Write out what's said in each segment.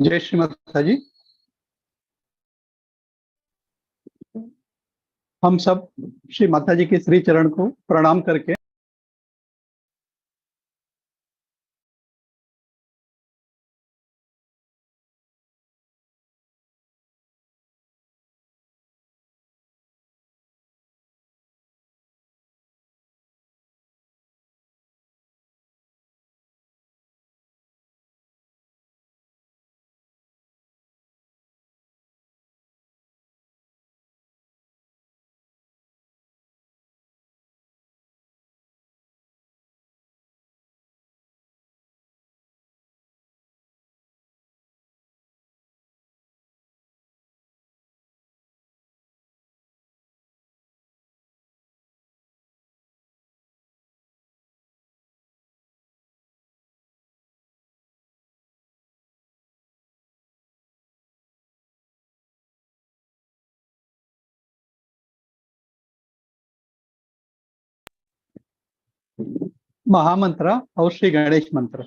जय श्री माता जी। हम सब श्री माता जी के श्री चरण को प्रणाम करके महामंत्र और श्री गणेश मंत्र।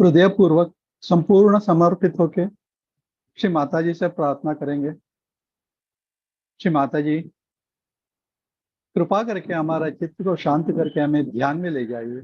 हृदय पूर्वक संपूर्ण समर्पित होके श्री माता जी से प्रार्थना करेंगे। श्री माता जी, कृपा करके हमारा चित्त को शांत करके हमें ध्यान में ले जाइए।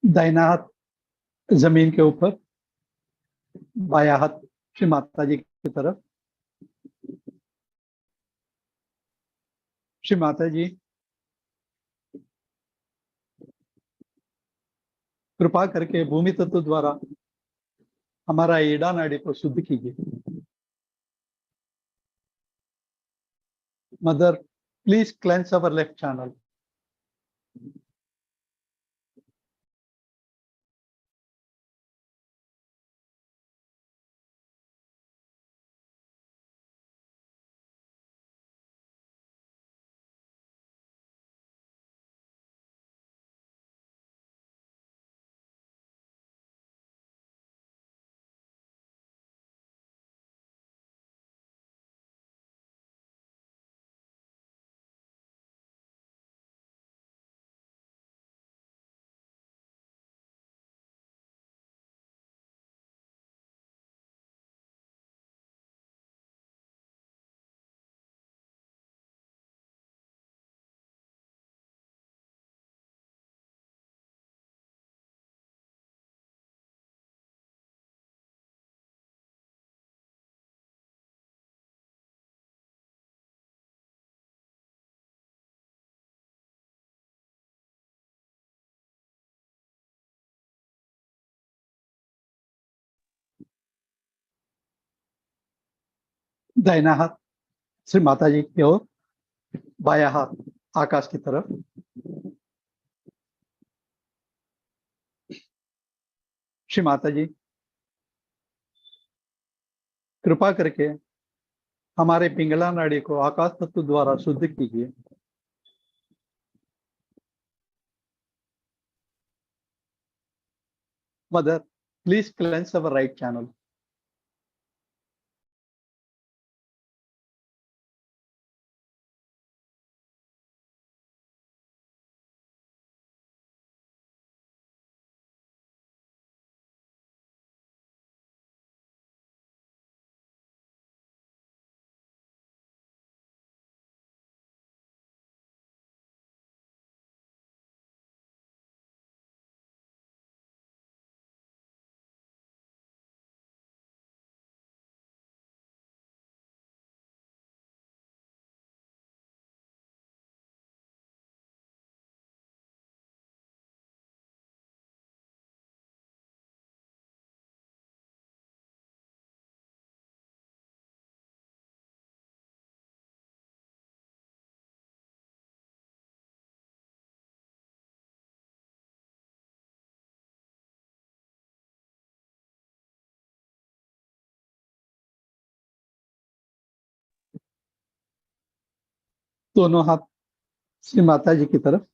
दाहिना हाथ जमीन के ऊपर, बायां हाथ श्री माता जी की तरफ। श्री माता जी, कृपा करके भूमि तत्व द्वारा हमारा ईड़ा नाड़ी को शुद्ध कीजिए। Mother, please cleanse our left channel. दाहिना हाथ श्री माता जी की ओर, बायां हाथ आकाश की तरफ। श्री माता जी, कृपा करके हमारे पिंगला नाड़ी को आकाश तत्व द्वारा शुद्ध कीजिए। Mother, please cleanse our right channel. दोनों हाथ श्री माता जी की तरफ।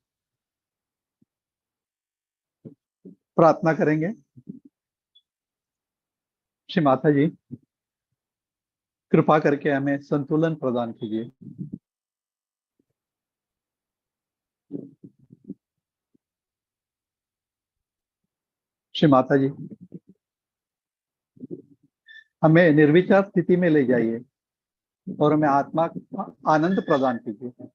प्रार्थना करेंगे। श्री माता जी, कृपा करके हमें संतुलन प्रदान कीजिए। श्री माता जी, हमें निर्विचार स्थिति में ले जाइए और हमें आत्मा आनंद प्रदान कीजिए।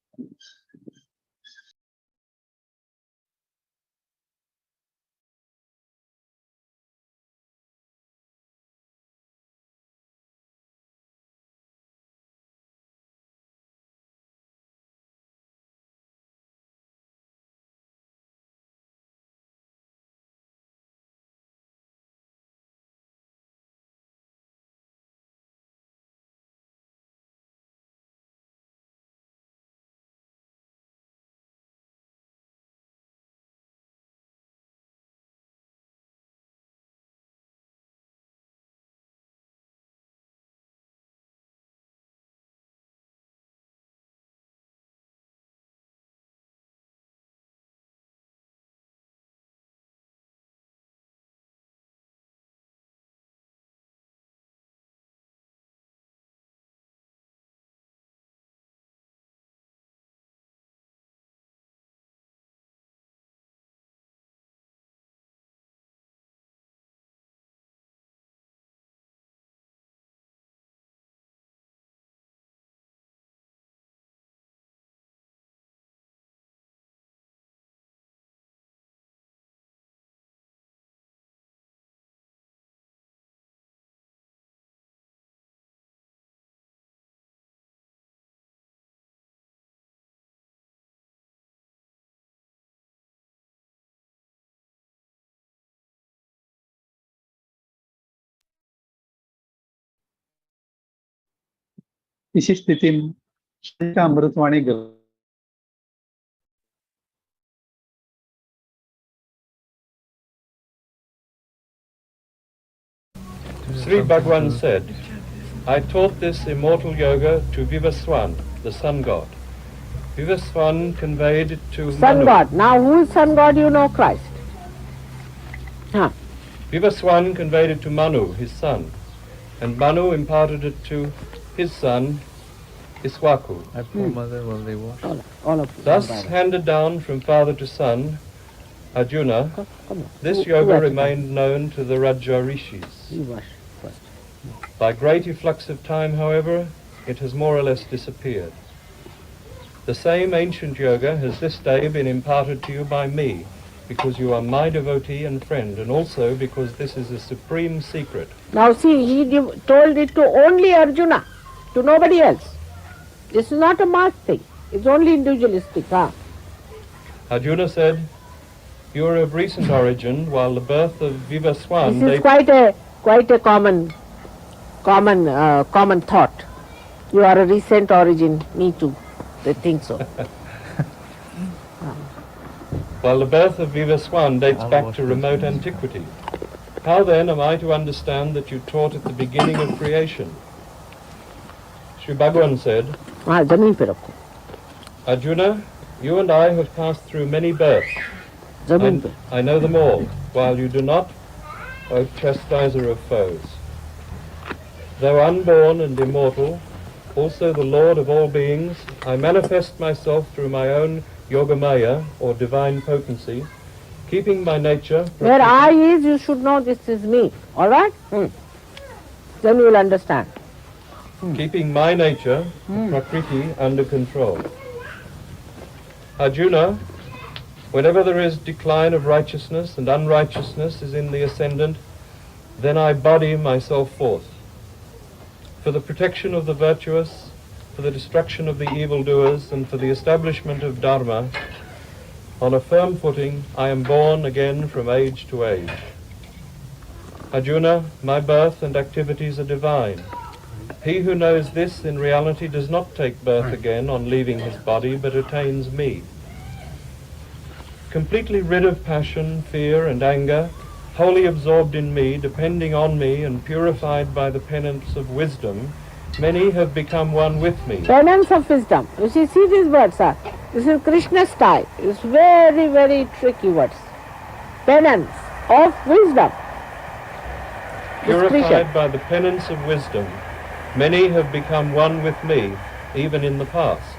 इसी स्थिति में श्री का अमृतवाणी गर Sri Bhagwan said, I taught this immortal yoga to Vivaswan, the sun god. Vivaswan conveyed it to Sun Manu. God. Now who is sun God? You know Christ. Vivaswan conveyed it to Manu, his son, and Manu imparted it to his son, Iswaku. My poor mother while they wash. All of you. Thus handed down from father to son, Arjuna, Come on. this Who yoga has to remained known to the Raja Rishis. You wash first. By great efflux of time, however, it has more or less disappeared. The same ancient yoga has this day been imparted to you by me, because you are my devotee and friend, and also because this is a supreme secret. Now see, he told it to only Arjuna, to nobody else. This is not a mass thing. It's only individualistic. Arjuna said, you are of recent origin, while the birth of Vivaswan... This is quite a common thought. You are a recent origin. Me too. They think so. While the birth of Vivaswan dates back to remote antiquity. How then am I to understand that you taught at the beginning of creation? Sri Bhagwan said, Zameen pe rakho. Arjuna, you and I have passed through many births. Zameen pe. I know them all, while you do not, O chastiser of foes. Though unborn and immortal, also the Lord of all beings, I manifest myself through my own Yogamaya, or divine potency, keeping my nature... Where I is, you should know this is me. All right? Then you will understand. Keeping my nature, Prakriti, under control. Arjuna, whenever there is decline of righteousness and unrighteousness is in the ascendant, then I body myself forth. For the protection of the virtuous, for the destruction of the evildoers, and for the establishment of Dharma, on a firm footing I am born again from age to age. Arjuna, my birth and activities are divine. He who knows this in reality does not take birth again on leaving his body, but attains me. Completely rid of passion, fear, and anger, wholly absorbed in me, depending on me, and purified by the penance of wisdom, many have become one with me. Penance of wisdom. You see these words are. This is Krishna's style. It's very, very tricky words. Penance of wisdom. Purified by the penance of wisdom, many have become one with me, even in the past.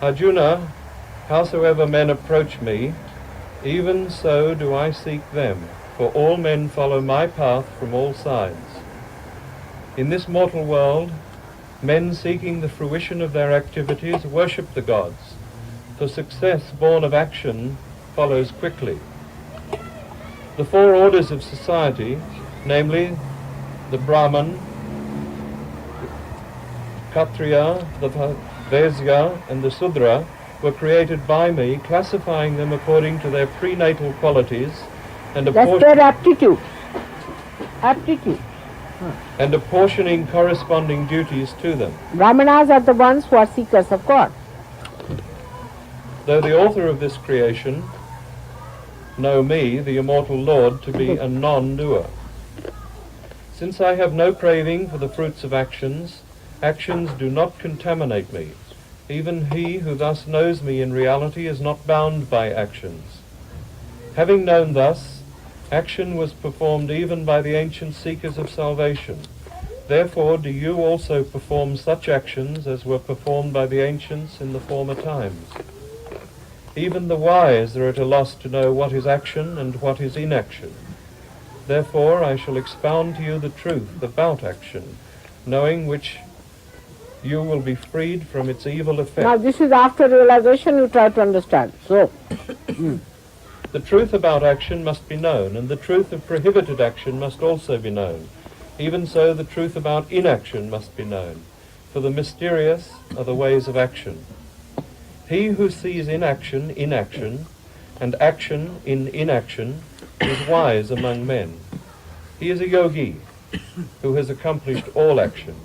Arjuna, howsoever men approach me, even so do I seek them, for all men follow my path from all sides. In this mortal world, men seeking the fruition of their activities worship the gods, for success born of action follows quickly. The four orders of society, namely the Brahman, Kshatriya, the Vaisya, and the Sudra, were created by me, classifying them according to their prenatal qualities and That's their aptitude. Aptitude. and apportioning corresponding duties to them. Brahmanas are the ones who are seekers of God. Though the author of this creation know me, the immortal Lord, to be a non-doer. Since I have no craving for the fruits of actions, actions do not contaminate me. Even he who thus knows me in reality is not bound by actions. Having known thus, action was performed even by the ancient seekers of salvation. Therefore do you also perform such actions as were performed by the ancients in the former times. Even the wise are at a loss to know what is action and what is inaction. Therefore I shall expound to you the truth about action, knowing which you will be freed from its evil effect. Now this is after realization you try to understand. So, The truth about action must be known, and the truth of prohibited action must also be known. Even so, the truth about inaction must be known, for the mysterious are the ways of action. He who sees inaction in action, and action in inaction, is wise among men. He is a yogi who has accomplished all action.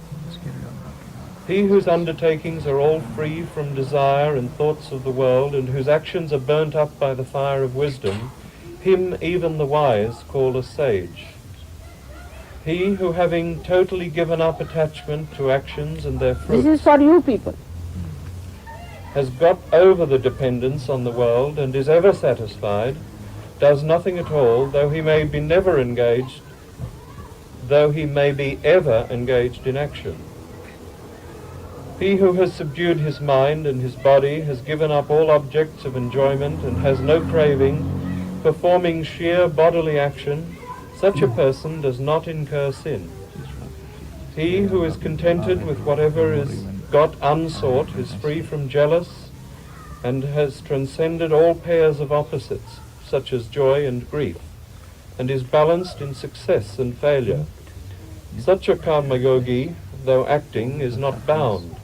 He whose undertakings are all free from desire and thoughts of the world, and whose actions are burnt up by the fire of wisdom, him even the wise call a sage. He who, having totally given up attachment to actions and their fruits, This is for you people. has got over the dependence on the world and is ever satisfied, does nothing at all, though he may be ever engaged in action. He who has subdued his mind and his body, has given up all objects of enjoyment and has no craving, performing sheer bodily action, such a person does not incur sin. He who is contented with whatever is got unsought is free from jealous and has transcended all pairs of opposites, such as joy and grief, and is balanced in success and failure. Such a karma yogi, though acting, is not bound.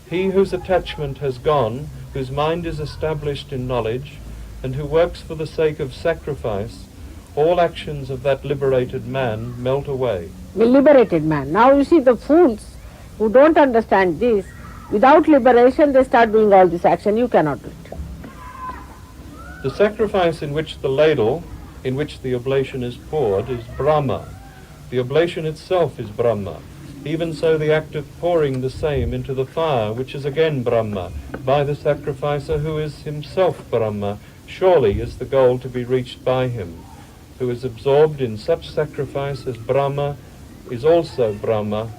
He whose attachment has gone, whose mind is established in knowledge, and who works for the sake of sacrifice, all actions of that liberated man melt away. The liberated man. Now you see the fools who don't understand this, without liberation they start doing all this action. You cannot do it. The sacrifice in which the ladle, in which the oblation is poured, is Brahma. The oblation itself is Brahma. Even so the act of pouring the same into the fire, which is again Brahma, by the sacrificer who is himself Brahma, surely is the goal to be reached by him. Who is absorbed in such sacrifice as Brahma is also Brahma.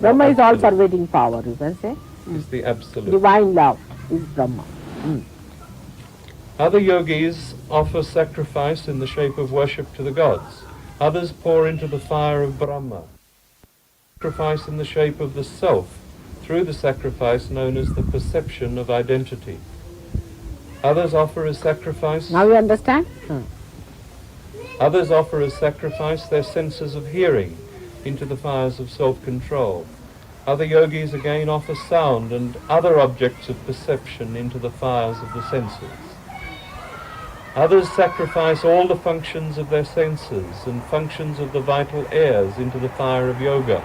Brahma is all pervading power, you can say. Is the absolute. Divine love is Brahma. Other yogis offer sacrifice in the shape of worship to the gods. Others pour into the fire of Brahma. Sacrifice in the shape of the self, through the sacrifice known as the perception of identity. Others offer as sacrifice. Now you understand? Others offer as sacrifice their senses of hearing into the fires of self-control. Other yogis again offer sound and other objects of perception into the fires of the senses. Others sacrifice all the functions of their senses and functions of the vital airs into the fire of yoga,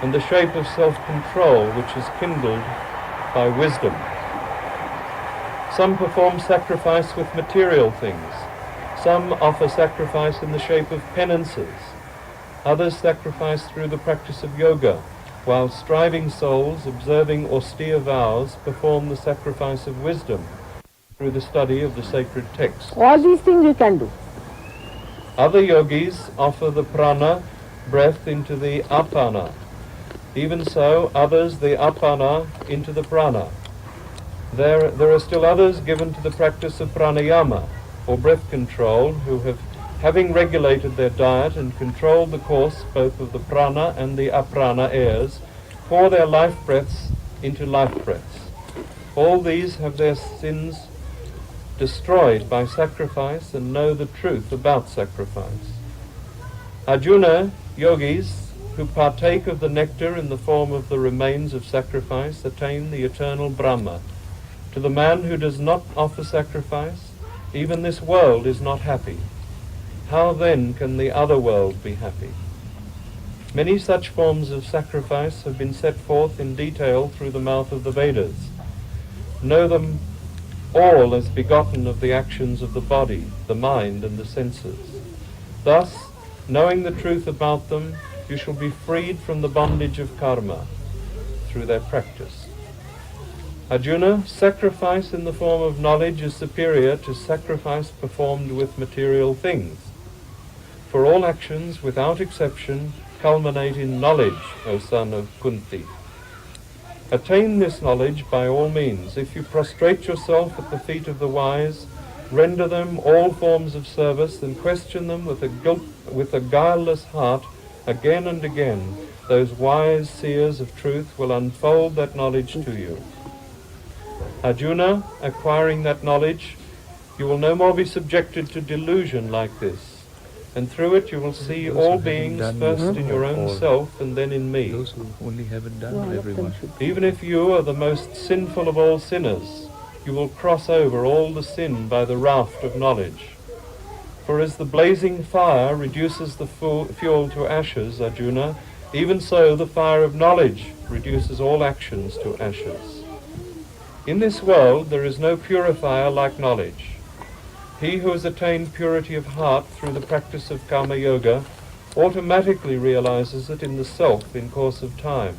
and the shape of self-control which is kindled by wisdom. Some perform sacrifice with material things. Some offer sacrifice in the shape of penances. Others sacrifice through the practice of yoga, while striving souls, observing austere vows, perform the sacrifice of wisdom through the study of the sacred texts. All these things you can do. Other yogis offer the prana, breath, into the apana. Even so, others the apana into the prana. There are still others given to the practice of pranayama, or breath control, who having regulated their diet and controlled the course both of the prana and the aprana airs, pour their life breaths into life breaths. All these have their sins destroyed by sacrifice and know the truth about sacrifice. Arjuna, yogis who partake of the nectar in the form of the remains of sacrifice attain the eternal Brahma. To the man who does not offer sacrifice, even this world is not happy. How then can the other world be happy? Many such forms of sacrifice have been set forth in detail through the mouth of the Vedas. Know them all as begotten of the actions of the body, the mind, and the senses. Thus, knowing the truth about them, you shall be freed from the bondage of karma through their practice. Arjuna, sacrifice in the form of knowledge is superior to sacrifice performed with material things. For all actions, without exception, culminate in knowledge, O son of Kunti. Attain this knowledge by all means. If you prostrate yourself at the feet of the wise, render them all forms of service, and question them with a guileless heart again and again, those wise seers of truth will unfold that knowledge to you. Arjuna, acquiring that knowledge, you will no more be subjected to delusion like this, and through it you will see all beings first in your own self and then in me. Those who only have it done, everyone. Even if you are the most sinful of all sinners, you will cross over all the sin by the raft of knowledge. For as the blazing fire reduces the fuel to ashes, Arjuna, Even so, the fire of knowledge reduces all actions to ashes. In this world there is no purifier like knowledge. He who has attained purity of heart through the practice of Karma Yoga automatically realizes it in the self in course of time.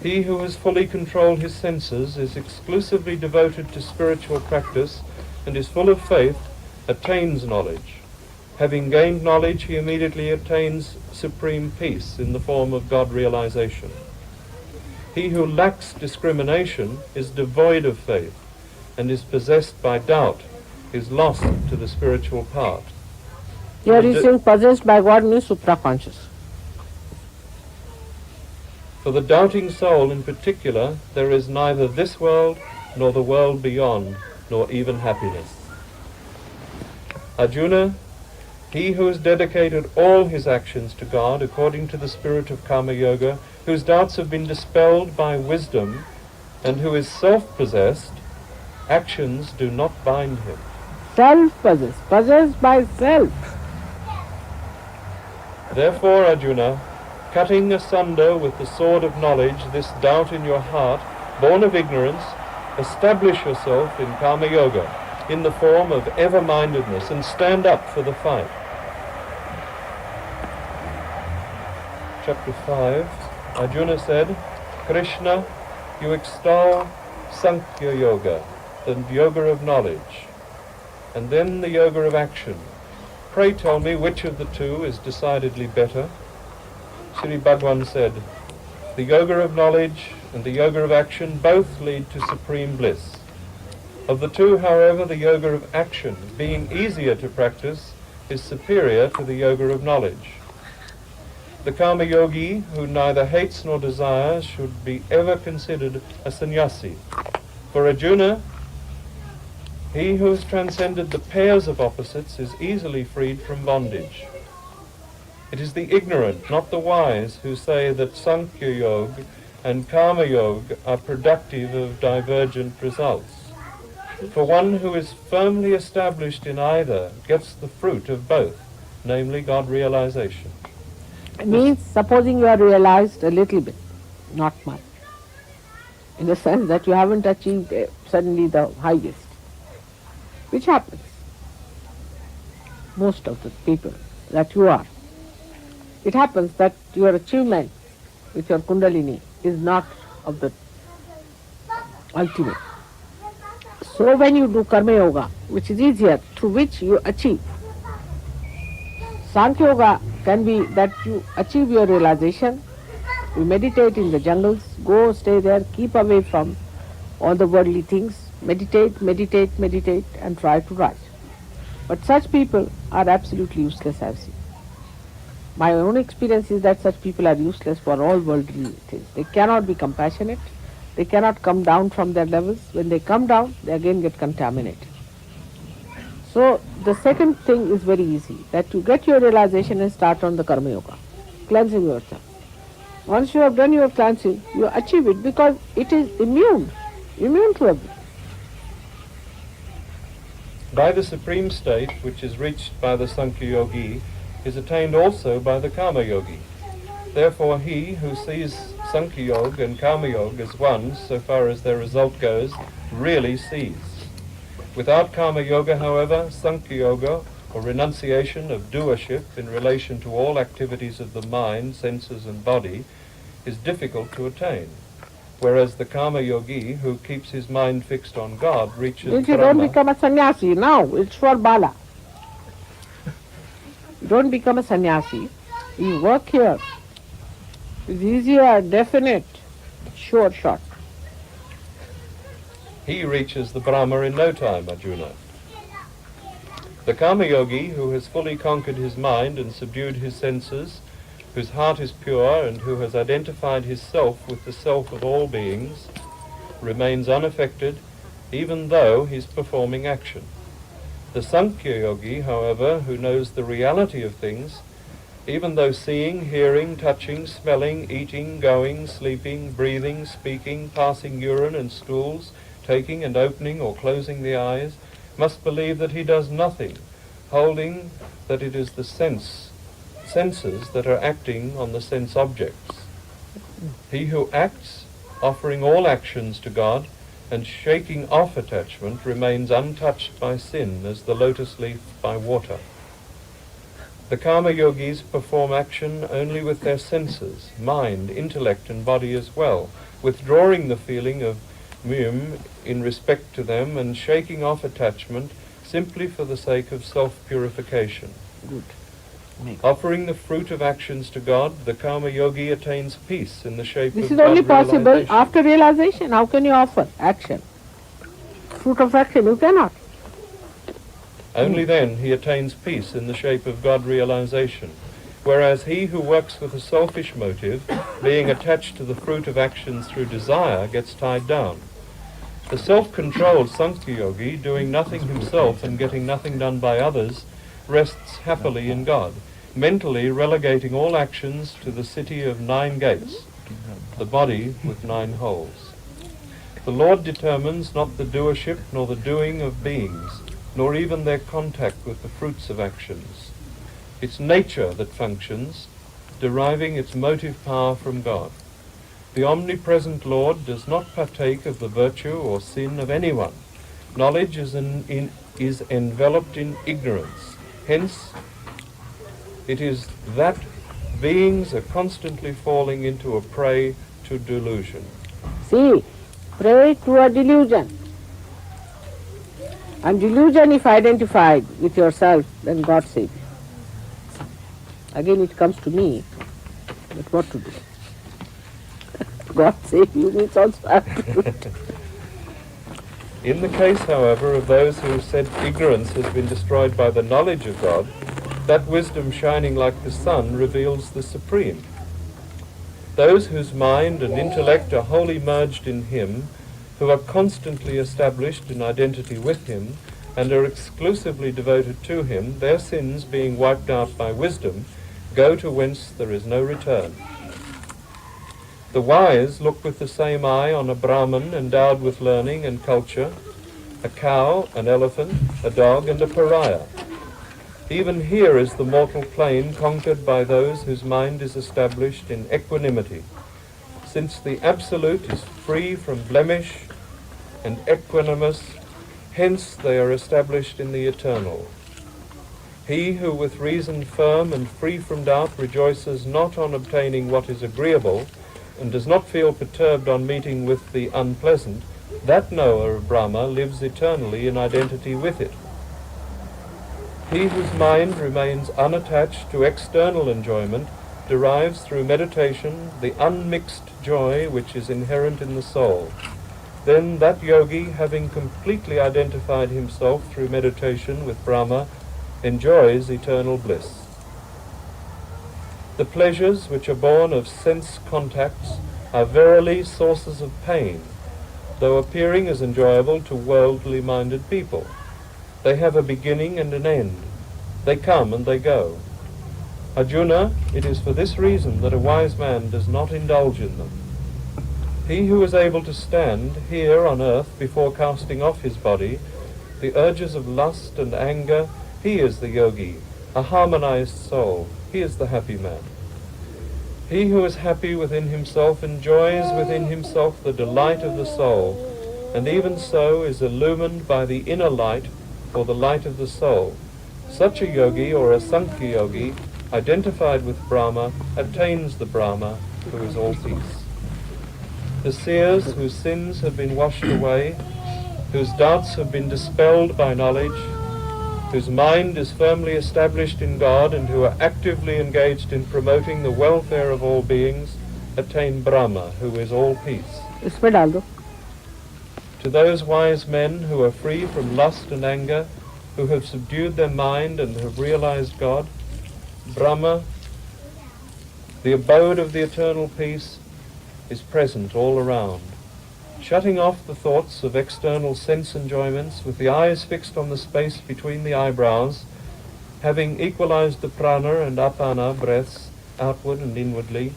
He who has fully controlled his senses is exclusively devoted to spiritual practice and is full of faith, attains knowledge. Having gained knowledge, he immediately attains supreme peace in the form of God realization. He who lacks discrimination is devoid of faith and is possessed by doubt, is lost to the spiritual path. Here he's saying possessed by God means supraconscious. For the doubting soul in particular, there is neither this world nor the world beyond, nor even happiness. Arjuna, he who has dedicated all his actions to God according to the spirit of Karma Yoga, whose doubts have been dispelled by wisdom, and who is self-possessed, actions do not bind him. Self-possessed, possessed by self. Therefore, Arjuna, cutting asunder with the sword of knowledge this doubt in your heart, born of ignorance, establish yourself in Karma Yoga, in the form of ever-mindedness, and stand up for the fight. Chapter 5, Arjuna said, Krishna, you extol Sankhya Yoga, the yoga of knowledge, and then the yoga of action. Pray tell me which of the two is decidedly better. Sri Bhagwan said, the yoga of knowledge and the yoga of action both lead to supreme bliss. Of the two, however, the yoga of action, being easier to practice, is superior to the yoga of knowledge. The Karma Yogi, who neither hates nor desires, should be ever considered a sannyasi. For Arjuna, he who has transcended the pairs of opposites is easily freed from bondage. It is the ignorant, not the wise, who say that Sankhya Yoga and Karma Yoga are productive of divergent results. For one who is firmly established in either gets the fruit of both, namely God realization. It means supposing you are realized a little bit, not much, in the sense that you haven't achieved suddenly the highest, which happens most of the people that you are. It happens that your achievement with your Kundalini is not of the ultimate. So when you do Karma Yoga, which is easier, through which you achieve, Sankhya Yoga can be that you achieve your realization, you meditate in the jungles, go stay there, keep away from all the worldly things, meditate, meditate, meditate and try to rise. But such people are absolutely useless, I have seen. My own experience is that such people are useless for all worldly things. They cannot be compassionate, they cannot come down from their levels. When they come down, they again get contaminated. So the second thing is very easy, that you get your realization and start on the Karma Yoga, cleansing yourself. Once you have done your cleansing, you achieve it because it is immune to everything. By the supreme state, which is reached by the Sankhya Yogi, is attained also by the Karma Yogi. Therefore he who sees Sankhya Yoga and Karma Yoga as one, so far as their result goes, really sees. Without Karma Yoga, however, Sankhya Yoga, or renunciation of doership in relation to all activities of the mind, senses and body, is difficult to attain. Whereas the Karma Yogi, who keeps his mind fixed on God, reaches If you Brahma. don't become a sannyasi, now it's for Bala. You don't become a sannyasi, you work here. It's easier, definite, sure shot. He reaches the Brahma in no time, Arjuna. The Karma Yogi, who has fully conquered his mind and subdued his senses, whose heart is pure and who has identified his self with the self of all beings, remains unaffected even though he is performing action. The Sankhya Yogi, however, who knows the reality of things, even though seeing, hearing, touching, smelling, eating, going, sleeping, breathing, speaking, passing urine and stools, taking and opening or closing the eyes, must believe that he does nothing, holding that it is the sense senses that are acting on the sense objects. He who acts, offering all actions to God and shaking off attachment, remains untouched by sin as the lotus leaf by water. The karma yogis perform action only with their senses, mind, intellect and body as well, withdrawing the feeling of mum in respect to them and shaking off attachment simply for the sake of self-purification. Good. Offering the fruit of actions to God, the karma yogi attains peace in the shape This of is only God possible realization. after realization. How can you offer action? Fruit of action, you cannot. Only then he attains peace in the shape of God realization, whereas he who works with a selfish motive, being attached to the fruit of actions through desire, gets tied down. The self-controlled Sankhya yogi, doing nothing himself and getting nothing done by others, rests happily in God, mentally relegating all actions to the city of 9 gates, the body with 9 holes. The Lord determines not the doership nor the doing of beings, nor even their contact with the fruits of actions. It's nature that functions, deriving its motive power from God. The omnipresent Lord does not partake of the virtue or sin of anyone. Knowledge is enveloped in ignorance. Hence, it is that beings are constantly falling into a prey to delusion. See, pray to a delusion. And delusion, if identified with yourself, then God save you. Again it comes to me, but what to do? God save you means also I have to do it. In the case, however, of those who said ignorance has been destroyed by the knowledge of God, that wisdom shining like the sun reveals the Supreme. Those whose mind and intellect are wholly merged in Him, who are constantly established in identity with Him, and are exclusively devoted to Him, their sins being wiped out by wisdom, go to whence there is no return. The wise look with the same eye on a Brahman endowed with learning and culture, a cow, an elephant, a dog, and a pariah. Even here is the mortal plane conquered by those whose mind is established in equanimity, since the Absolute is free from blemish and equanimous, hence they are established in the Eternal. He who with reason firm and free from doubt rejoices not on obtaining what is agreeable, and does not feel perturbed on meeting with the unpleasant, that knower of Brahma lives eternally in identity with it. He whose mind remains unattached to external enjoyment derives through meditation the unmixed joy which is inherent in the soul. Then that yogi, having completely identified himself through meditation with Brahma, enjoys eternal bliss. The pleasures which are born of sense contacts are verily sources of pain, though appearing as enjoyable to worldly-minded people. They have a beginning and an end. They come and they go. Arjuna, it is for this reason that a wise man does not indulge in them. He who is able to stand here on earth before casting off his body, the urges of lust and anger, he is the yogi, a harmonized soul. He is the happy man. He who is happy within himself enjoys within himself the delight of the soul, and even so is illumined by the inner light, or the light of the soul. Such a yogi, or a Sankhya yogi, identified with Brahma, attains the Brahma, who is all peace. The seers whose sins have been washed away, whose doubts have been dispelled by knowledge, whose mind is firmly established in God and who are actively engaged in promoting the welfare of all beings, attain Brahma, who is all peace. इसमें डाल दो. To those wise men who are free from lust and anger, who have subdued their mind and have realized God, Brahma, the abode of the eternal peace, is present all around. Shutting off the thoughts of external sense enjoyments, with the eyes fixed on the space between the eyebrows, having equalized the prana and apana breaths, outward and inwardly,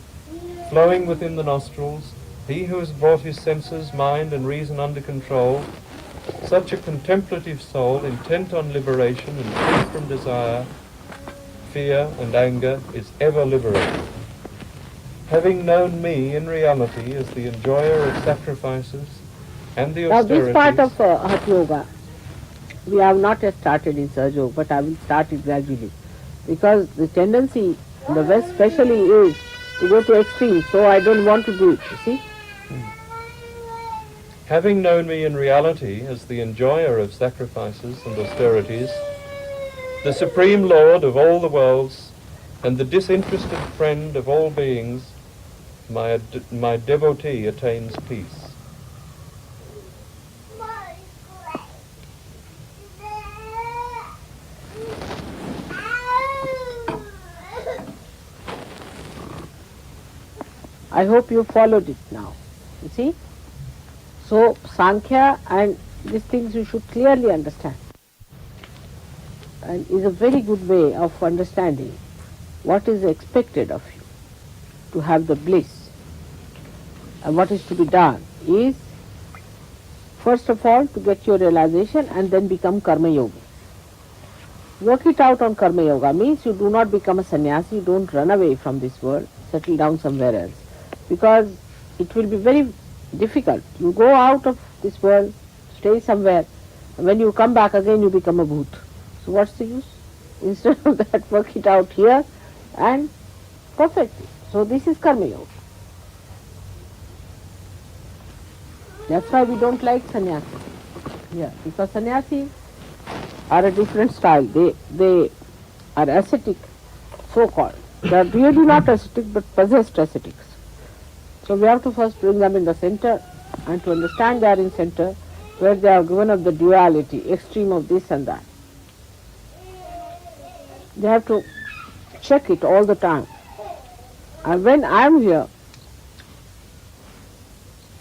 flowing within the nostrils, he who has brought his senses, mind and reason under control, such a contemplative soul, intent on liberation and free from desire, fear and anger is ever liberated. Having known me in reality as the enjoyer of sacrifices and the Now this part austerities, of Hatha Yoga, we have not yet started in Sahaja Yoga, but I will start it gradually. Because the tendency in the West especially is to go to extremes, so I don't want to do it, you see. having known me in reality as the enjoyer of sacrifices and austerities, the Supreme Lord of all the worlds, and the disinterested friend of all beings, my devotee attains peace. I hope you followed it now, you see. So Sankhya and these things you should clearly understand, and is a very good way of understanding what is expected of you to have the bliss. And what is to be done is, first of all, to get your realization and then become karma yogi. Work it out on karma yoga means you do not become a sannyasi, you don't run away from this world, settle down somewhere else, because it will be very difficult. You go out of this world, stay somewhere, and when you come back again you become a bhoot. So what's the use? Instead of that, work it out here and perfect it. So this is karma yoga. That's why we don't like sannyasi. Yeah, because sannyasis are a different style. They are ascetic, so-called. They are really not ascetic but possessed ascetics. So we have to first bring them in the center, and to understand they are in center, where they are given up the duality, extreme of this and that. They have to check it all the time. And when I am here,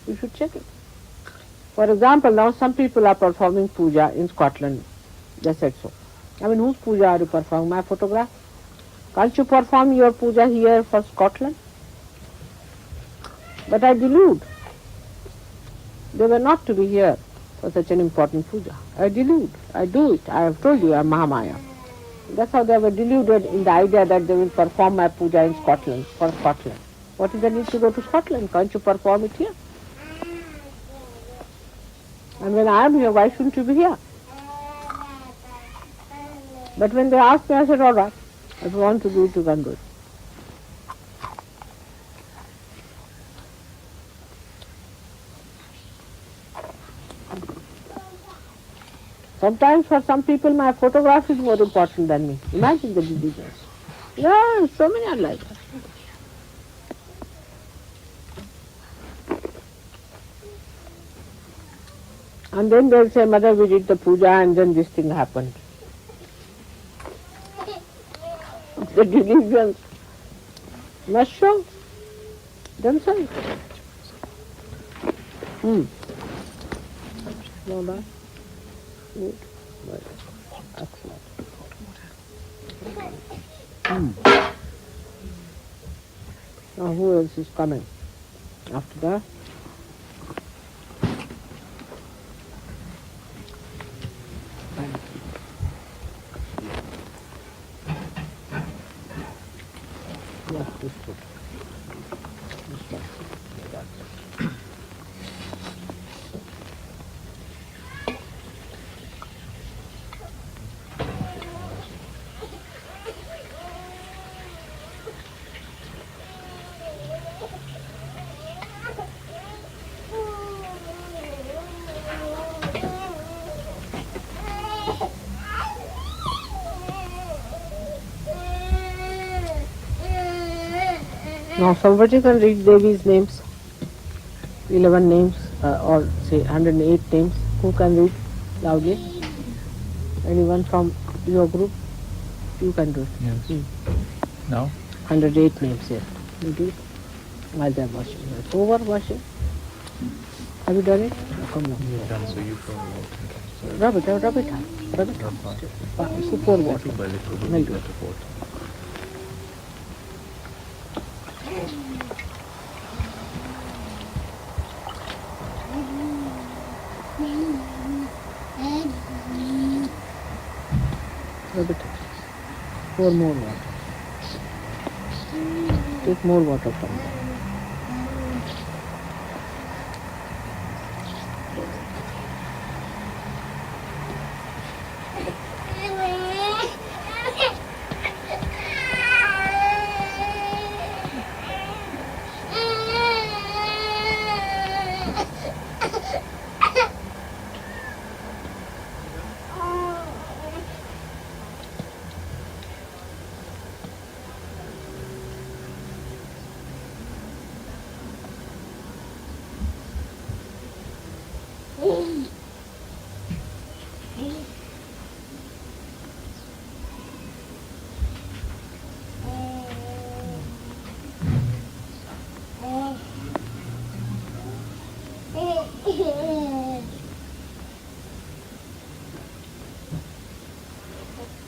you should check it. For example, now some people are performing puja in Scotland. They said so. I mean, whose puja are you performing? My photograph? Can't you perform your puja here for Scotland? But I delude. They were not to be here for such an important puja. I delude. I do it. I have told you I am Mahamaya. That's how they were deluded in the idea that they will perform my puja in Scotland, for Scotland. What is the need to go to Scotland? Can't you perform it here? And when I am here, why shouldn't you be here? But when they asked me, I said, all right, if you want to do it, you can do it. Sometimes for some people my photograph is more important than me. Imagine the diseases. Yeah, so many are like that. And then they'll say, Mother, we did the puja and then this thing happened. The delusions must show themselves. No, that. Good. Excellent. Now who else is coming after that? Yes, this foot. This one. Now somebody can read Devi's names, 11 names or say 108 names. Who can read loudly? Anyone from your group? You can do it. Yes. Now? 108 names here. You do it while they are washing. It's over washing. Have you done it? Oh, come on. You've done, so you pour water. Rub it out, rub it out. Rub it out. You pour water. Little by little, Very we'll good. get the water. Rub it out. Pour more water. Take more water from there.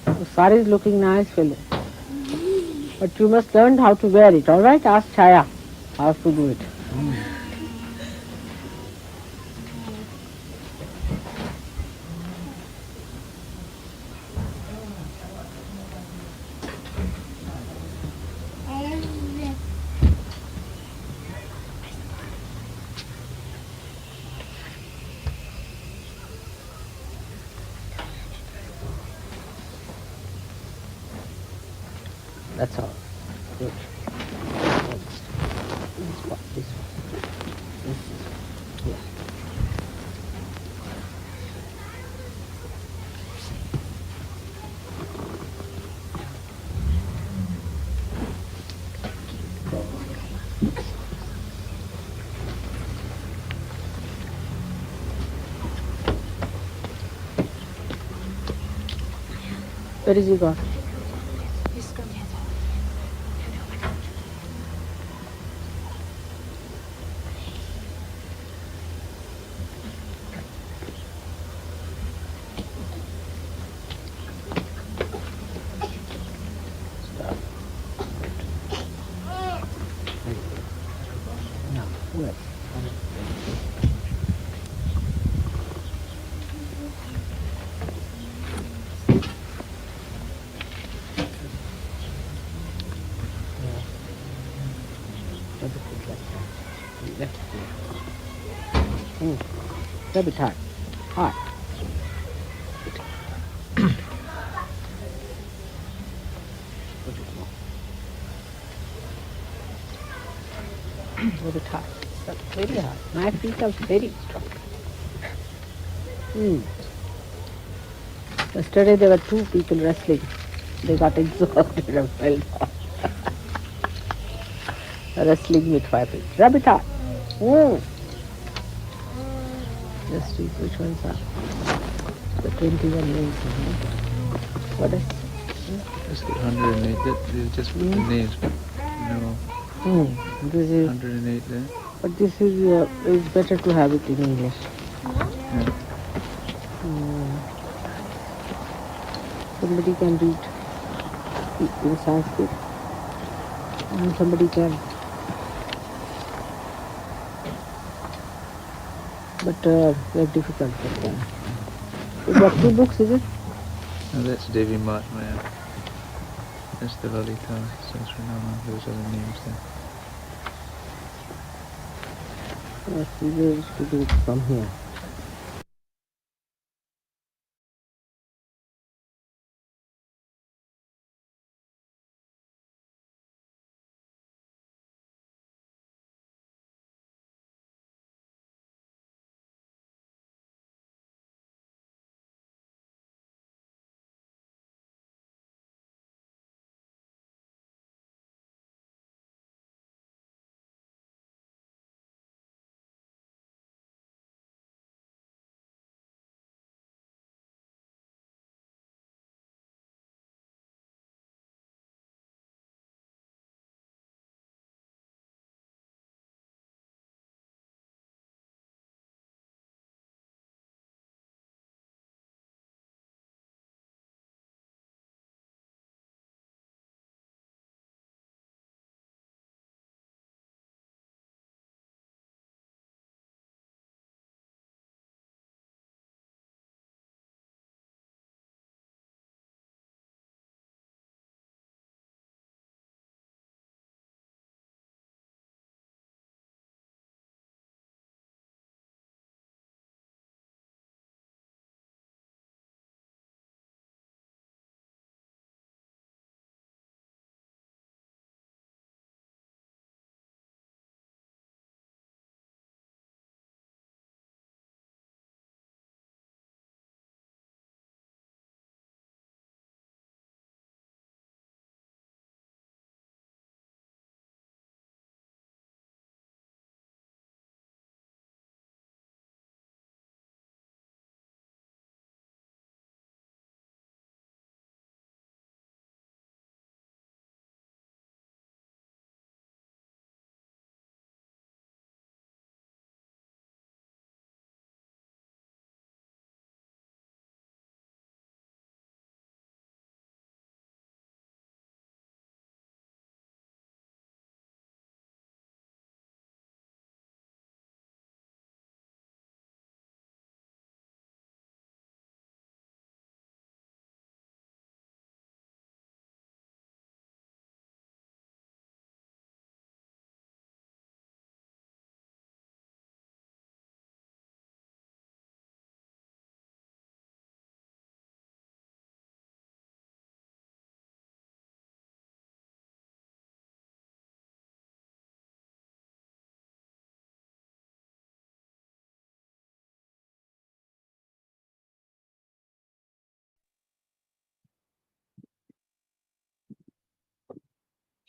The sari is looking nice, fellow. But you must learn how to wear it, alright? Ask Chaya how to do it. That's all. Good. This one, this one. Yeah. Where is he gone? Now, where? Left. Rub it hard. Hard. Rub it hard. Rub it very hard. My feet are very strong. Yesterday there were two people wrestling. They got exhausted and fell down. Wrestling with 5 feet. Rub it hard. Just read which ones are the 21 names. What is? Just get 108. Just put the names, but no. This is, 108 there. but this is better to have it in English. Yeah. Somebody can read in Sanskrit, and somebody can. But very difficult for them. You got 2 books, is it? No, that's Devi Mahatmaya. That's the Lalita Sahasranama. Those are the names there. Yes, we used to do it from here.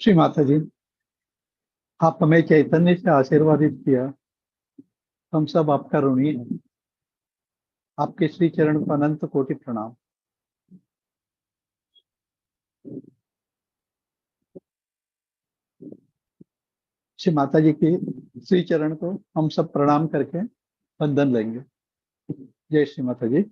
Shri Mata जी, आप हमें चैतन्य से आशीर्वादित किया, हम सब आपका ऋणी हैं। आपके श्री चरण को अनंत कोटि प्रणाम। श्री माता जी के श्री चरण को हम सब प्रणाम करके वंदन लेंगे। जय श्री माता जी।